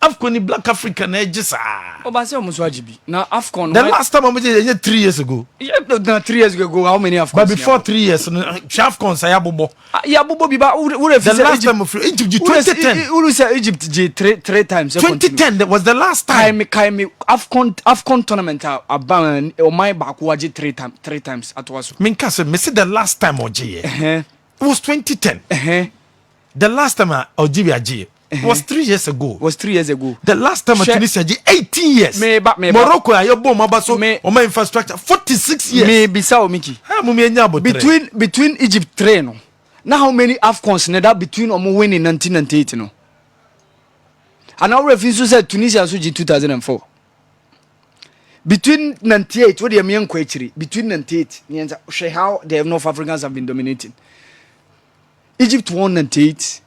AFCON Black Africa na ejisa. Obase omuswajibi. Na AFCON. The last time we did 3 years ago. Yeah, 3 years ago how many AFCON? But before 3 years, AFCON say Abubo. Yeah, Abubo biba the last time of Egypt 2010. Who say Egypt three times. 2010 that was the last time. Kaimi AFCON tournament aban o my back waje 3 times at was. Minka say me see the last time oje. It was 2010. The last time Ojibi aje was 3 years ago. Was 3 years ago. The last time Tunisia aje 18 years. Morocco ayo bomb abaso o my infrastructure 46 years. Me bisao Miki. Between Egypt 3 no. Now how many AFCONs that between omo win in 1998 no. And now refuse to say Tunisia so 2004. Between 98 what do you mean kwechiri? Between 98 means how the North Africans have been dominating. Egypt won 98.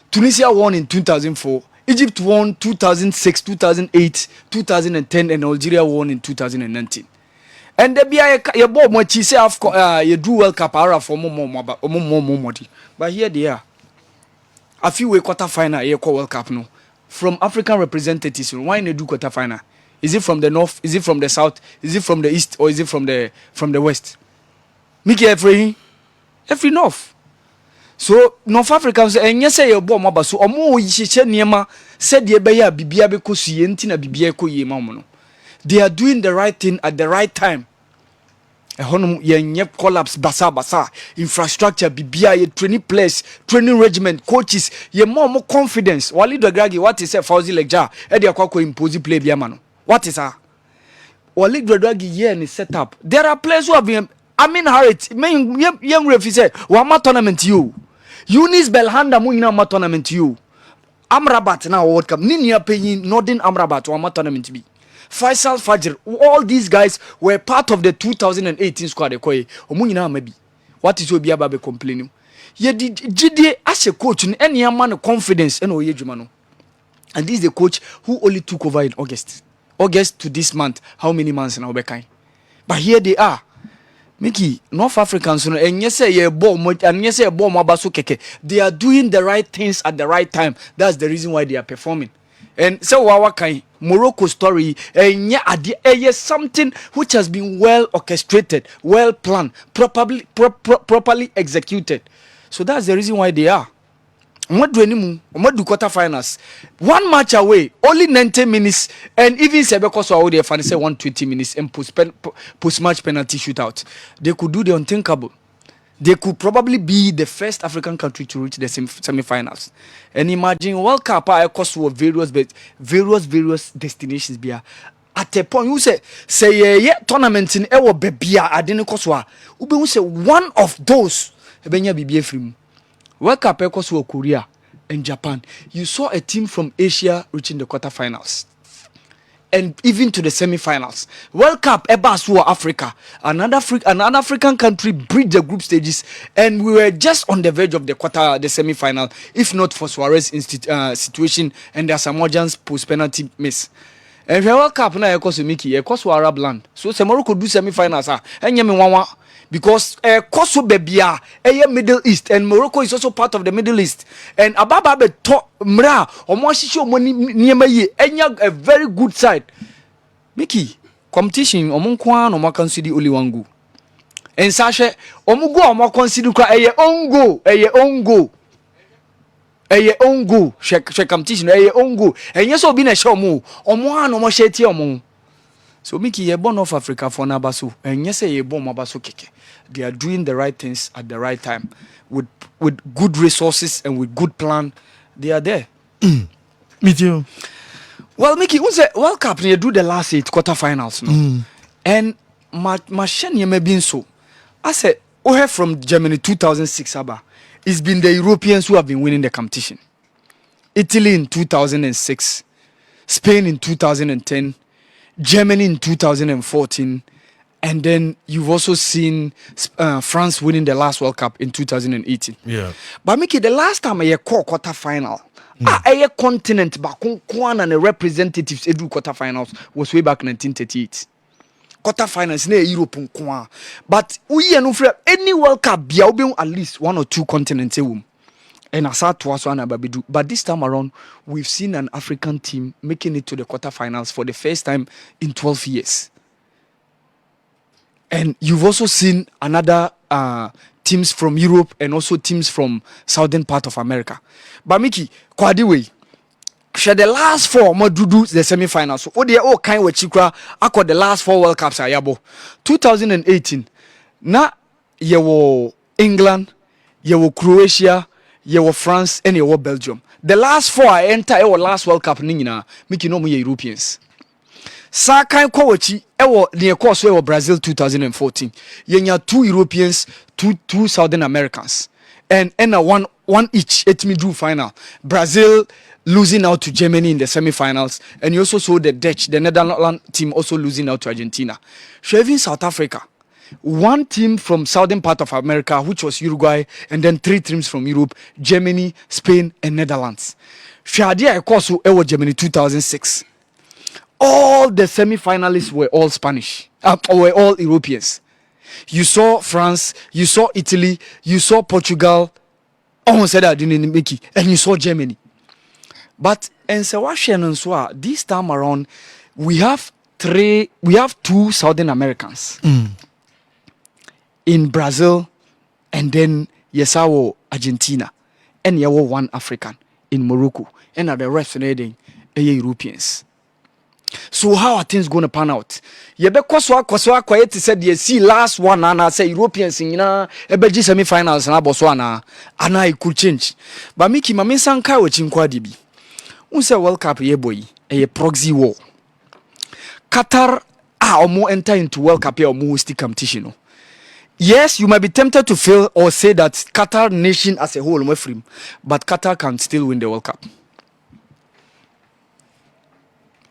Tunisia won in 2004. Egypt won 2006, 2008, 2010 and Algeria won in 2019. And the BI your boy mochi say you do World Cup ara for more. But here they are. A few way quarter final you call World Cup no. From African representatives, why they do quarter final? Is it from the north? Is it from the south? Is it from the east or is it from the west? Miki every north. So North Africans and yes say your boy maba so omo yiche niema said ye be ya bibia be kosu ye nti na bibia ko ye ma no. They are doing the right thing at the right time. Honum ye collapse basa infrastructure bibia ye training place training regiment coaches ye more confidence. Wali Dogragi what is a Fauzi Legja e de akwa impose play bia ma no. What is that? Wali Dogragi ye ni set up. There are players who have been Harriet young referee say wa tournament you. Eunice Belhanda mu ina tournament you. Amrabat na World Cup. Nini ya paying Northern Amrabat wa tournament be. Faisal Fajr, all these guys were part of the 2018 squad. Maybe. What is your be complaining? Ye did GD as a coach in any man confidence and Oyejumano. And this is the coach who only took over in August. August to this month. How many months now Bekai? But here they are. Mickey, North Africans, and yes, say a bomb, and yes, say a bomb abaso keke. They are doing the right things at the right time. That's the reason why they are performing. And so our kind Morocco story, and yeah, something which has been well orchestrated, well planned, properly executed. So that's the reason why they are. What do quarterfinals? 1 match away, only 90 minutes, and even Sebeko so they fan say 120 minutes and post match penalty shootout. They could do the unthinkable. They could probably be the first African country to reach the semi-finals. And imagine World Cup across various destinations. Bia. At a point, you say yeah tournaments in Ewo Bebia Adene Koswa. Ube say one of those Benya Bibia Film. World Cup across Korea and Japan. You saw a team from Asia reaching the quarterfinals. And even to the semi-finals. World Cup, Ebasua, Africa. Another African country bridged the group stages, and we were just on the verge of the semi-final, if not for Suarez situation and the Samoans post-penalty miss. And the World Cup now, Miki, Arab land. So Morocco do semi-finals, and Yemi because Kosovo Bebia, Middle East, and Morocco is also part of the Middle East. And Abababe Mra, Omoshisho Moni Niemaye, a very good side. Mickey, competition, Omunkwan, Omakan Uli Wangu. And Sasha, Omugo, Omakon Sidu cry a own go. Shake competition, a own go. And yes, been a show more, Omoan, Omosheti Omo. So Mickey, ye born of Africa for Nabasu, and yes, ye born Mabasu Keke. They are doing the right things at the right time with good resources and with good plan. They are there. Me too. Well, Mickey, what's the World Cup? You do the last 8 quarterfinals, no? And my sheni may be so. I said, from Germany 2006, it's been the Europeans who have been winning the competition. Italy in 2006, Spain in 2010, Germany in 2014. And then you've also seen France winning the last World Cup in 2018. Yeah. But Mickey, the last time I call quarterfinal, a continent back on and the representatives edu quarterfinals was way back 1938. Quarterfinals near Europe but we are no any World Cup be at least 1 or 2 continents. And Asa Tuaso and Ababidu. But this time around, we've seen an African team making it to the quarterfinals for the first time in 12 years. And you've also seen another teams from Europe and also teams from southern part of America. But Mickey, Kwadiwe, share the last four Madudu the semi-finals. So they all kind of chikra akọ the last four World Cups ayabo. 2018 na yewo England, yewo Croatia, yewo France and yewo Belgium. The last four I enter our last World Cup ni nyina Mickey no mo Europeans. Sa kan kwachi ewo near course ewo Brazil 2014. Yenya 2 Europeans, two Southern Americans. And one each etimi drew final. Brazil losing out to Germany in the semi-finals, and you also saw the Dutch, the Netherlands team also losing out to Argentina. So even South Africa, one team from southern part of America, which was Uruguay, and then 3 teams from Europe, Germany, Spain, and Netherlands. Shadia Ekosu Ewo Germany 2006. All the semi-finalists were all Spanish, were all Europeans. You saw France, you saw Italy, you saw Portugal, almost said that didn't make it, and you saw Germany. But in this time around, we have 2 Southern Americans in Brazil, and then Yesawo Argentina, and Yawo 1 African in Morocco, and the rest are Europeans. So how are things going to pan out? Kwaswa quiet said you see last one and I say Europeans in ebeji semi-finals na Botswana and it could change. But Mickey Mamisan Kai waching kwadibi. Unse World Cup ye boy a proxy war. Qatar or more enter into World Cup or more stick competition. No? Yes, you might be tempted to feel or say that Qatar nation as a whole more free, but Qatar can still win the World Cup.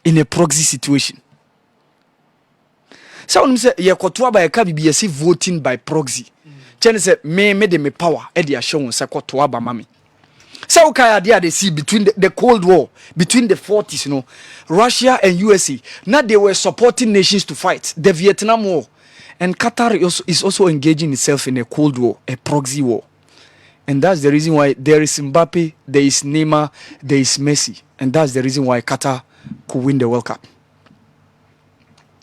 In a proxy situation. So when say ye kotoa ba ka bibia voting by proxy. Chen say me de me power e dey show say kotoa ba mami. So okay there they see between the Cold War, between the 40s, you know, Russia and USA. Now they were supporting nations to fight the Vietnam War. And Qatar is also engaging itself in a Cold War, a proxy war. And that's the reason why there is Mbappe, there is Neymar, there is Messi. And that's the reason why Qatar could win the World Cup.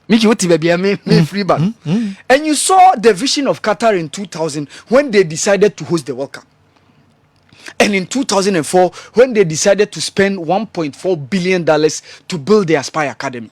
Mickey, what me free back. And you saw the vision of Qatar in 2000 when they decided to host the World Cup. And in 2004 when they decided to spend $1.4 billion to build the Aspire Academy.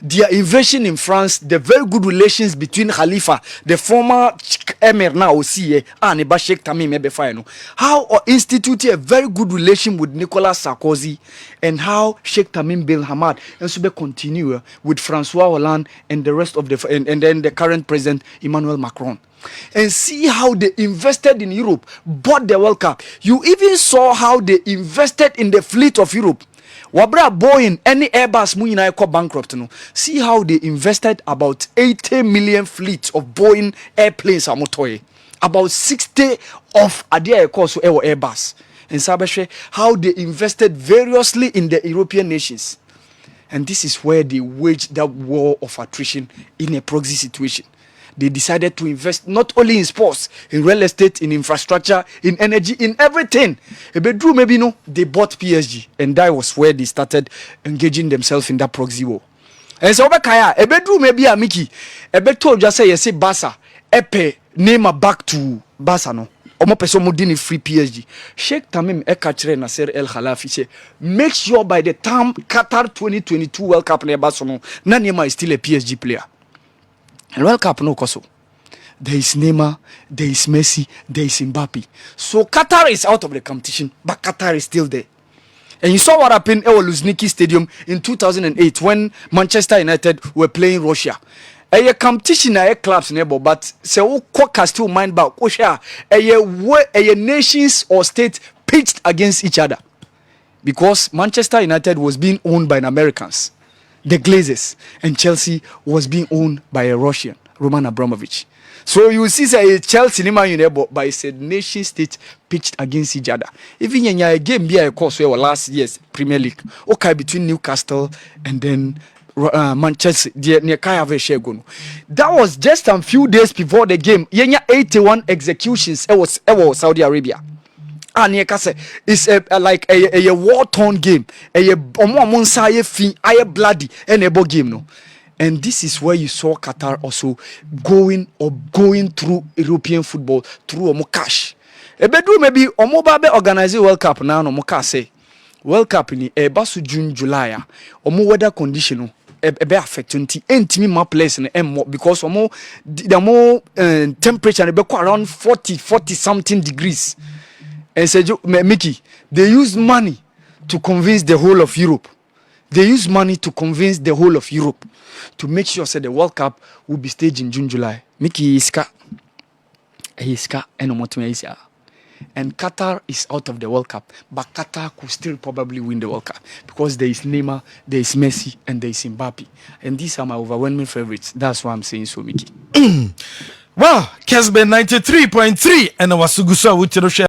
Their invasion in France, the very good relations between Khalifa, the former emir now OCA, and Sheikh Tamim Ebefayano, how instituted a very good relation with Nicolas Sarkozy, and how Sheikh Tamim bin Hamad and so continue with Francois Hollande and the rest of and then the current president Emmanuel Macron. And see how they invested in Europe, bought the World Cup. You even saw how they invested in the fleet of Europe. Wabra Boeing, any Airbus Muyina ko bankrupt no. See how they invested about 80 million fleets of Boeing airplanes amotoye. About 60 of Adia Ekoso Airbus. And Sabeshe, how they invested variously in the European nations. And this is where they waged that war of attrition in a proxy situation. They decided to invest not only in sports, in real estate, in infrastructure, in energy, in everything. Ebedru maybe no, they bought PSG, and that was where they started engaging themselves in that proxy war. And so Obekaya, Ebedru maybe a Mickey, Ebeto just say yes, Barca, Epe Neymar back to Barca no. Omo peso modini free PSG. Sheikh Tamim Ekachre Nasser El Khalafi say, make sure by the time Qatar 2022 World Cup ne Barcelona, Neymar is still a PSG player. And World Cup no koso. There is Neymar, there is Messi, there is Mbappe. So Qatar is out of the competition, but Qatar is still there. And you saw what happened at Luzhniki Stadium in 2008 when Manchester United were playing Russia. A competition a clubs neighbor, but say oh quokka still mind back. A nations or states pitched against each other. Because Manchester United was being owned by Americans. The Glazers, and Chelsea was being owned by a Russian, Roman Abramovich. So you see, say Chelsea, but it's a nation state pitched against each other. Even in a game, be a course where last year's Premier League, okay, between Newcastle and then Manchester, near Kaya. That was just a few days before the game. Yenya 81 executions. It was Saudi Arabia. And you can say it's like a war-torn game. A bloody and a game, no. And this is where you saw Qatar also going through European football through omo cash. Ebedu maybe omo ba be organize World Cup now no mo ka say World Cup ni basu June July omo weather condition no ebe affect nti entimi ma place no emmo because omo the more temperature no be around 40 something degrees. And say Mickey, they use money to convince the whole of Europe. They use money to convince the whole of Europe to make sure say the World Cup will be staged in June, July. Mickey iska and Qatar is out of the World Cup, but Qatar could still probably win the World Cup because there is Neymar, there is Messi, and there is Mbappe, and these are my overwhelming favorites. That's why I'm saying so, Mickey. Well, Kessben 93.3 and our Sugusa